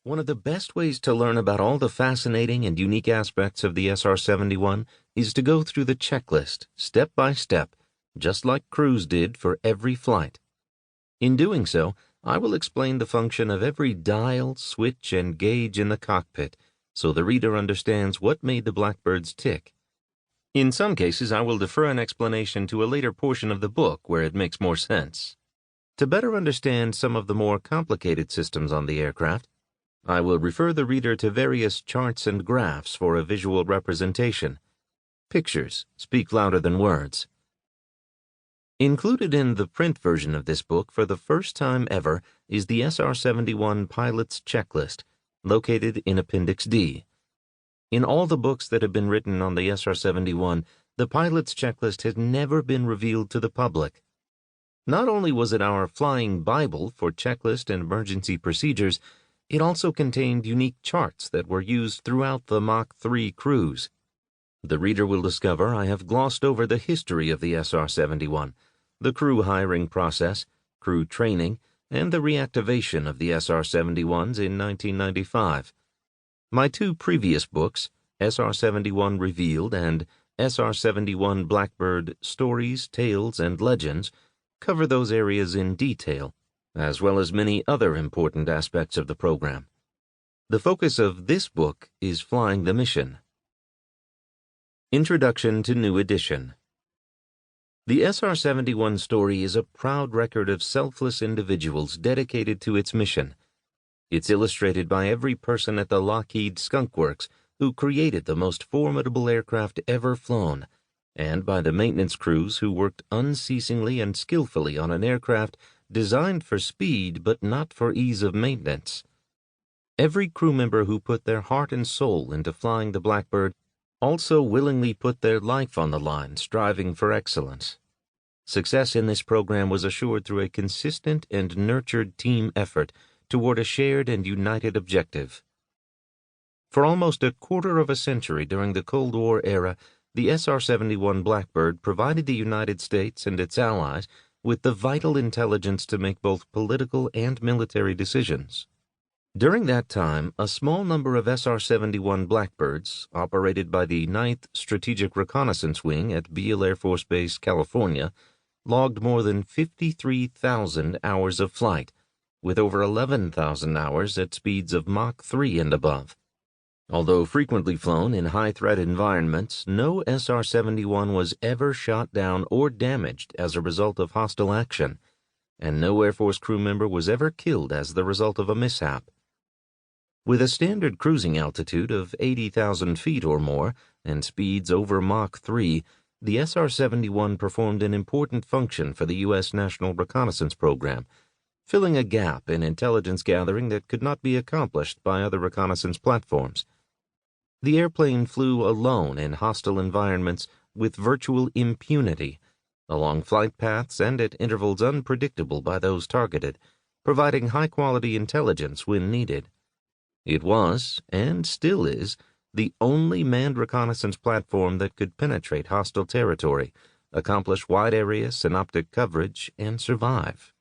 One of the best ways to learn about all the fascinating and unique aspects of the SR-71 is to go through the checklist, step by step, just like crews did for every flight. In doing so, I will explain the function of every dial, switch, and gauge in the cockpit, so the reader understands what made the Blackbirds tick. In some cases, I will defer an explanation to a later portion of the book where it makes more sense. To better understand some of the more complicated systems on the aircraft, I will refer the reader to various charts and graphs for a visual representation. Pictures speak louder than words. Included in the print version of this book for the first time ever is the SR-71 Pilot's Checklist, located in Appendix D. In all the books that have been written on the SR-71, the Pilot's Checklist has never been revealed to the public. Not only was it our flying Bible for checklist and emergency procedures, it also contained unique charts that were used throughout the Mach 3 cruise. The reader will discover I have glossed over the history of the SR-71, the crew hiring process, crew training, and the reactivation of the SR-71s in 1995. My two previous books, SR-71 Revealed and SR-71 Blackbird Stories, Tales, and Legends, cover those areas in detail, as well as many other important aspects of the program. The focus of this book is flying the mission. Introduction to New Edition. The SR-71 story is a proud record of selfless individuals dedicated to its mission. It's illustrated by every person at the Lockheed Skunk Works who created the most formidable aircraft ever flown, and by the maintenance crews who worked unceasingly and skillfully on an aircraft designed for speed but not for ease of maintenance. Every crew member who put their heart and soul into flying the Blackbird also willingly put their life on the line, striving for excellence. Success in this program was assured through a consistent and nurtured team effort toward a shared and united objective. For almost a quarter of a century during the Cold War era, the SR-71 Blackbird provided the United States and its allies with the vital intelligence to make both political and military decisions. During that time, a small number of SR-71 Blackbirds, operated by the 9th Strategic Reconnaissance Wing at Beale Air Force Base, California, logged more than 53,000 hours of flight, with over 11,000 hours at speeds of Mach 3 and above. Although frequently flown in high-threat environments, no SR-71 was ever shot down or damaged as a result of hostile action, and no Air Force crew member was ever killed as the result of a mishap. With a standard cruising altitude of 80,000 feet or more and speeds over Mach 3, the SR-71 performed an important function for the U.S. National Reconnaissance Program, filling a gap in intelligence gathering that could not be accomplished by other reconnaissance platforms. The airplane flew alone in hostile environments with virtual impunity, along flight paths and at intervals unpredictable by those targeted, providing high-quality intelligence when needed. It was, and still is, the only manned reconnaissance platform that could penetrate hostile territory, accomplish wide-area synoptic coverage, and survive.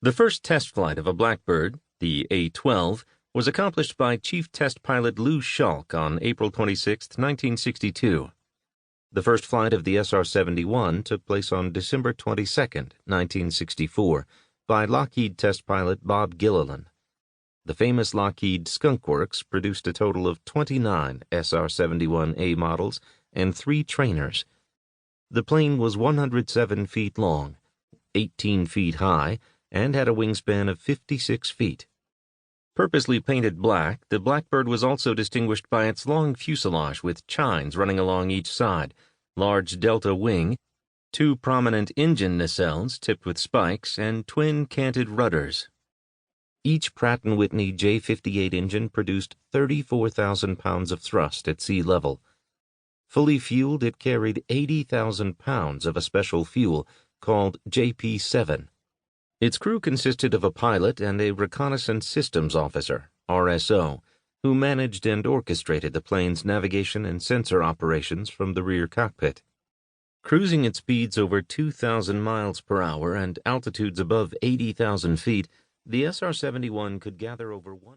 The first test flight of a Blackbird, the A-12, was accomplished by Chief Test Pilot Lou Schalk on April 26, 1962. The first flight of the SR-71 took place on December 22, 1964, by Lockheed Test Pilot Bob Gilliland. The famous Lockheed Skunk Works produced a total of 29 SR-71A models and 3 trainers. The plane was 107 feet long, 18 feet high, and had a wingspan of 56 feet. Purposely painted black, the Blackbird was also distinguished by its long fuselage with chines running along each side, large delta wing, 2 prominent engine nacelles tipped with spikes, and twin canted rudders. Each Pratt & Whitney J58 engine produced 34,000 pounds of thrust at sea level. Fully fueled, it carried 80,000 pounds of a special fuel called JP-7. Its crew consisted of a pilot and a reconnaissance systems officer, RSO, who managed and orchestrated the plane's navigation and sensor operations from the rear cockpit. Cruising at speeds over 2,000 miles per hour and altitudes above 80,000 feet, the SR-71 could gather over 1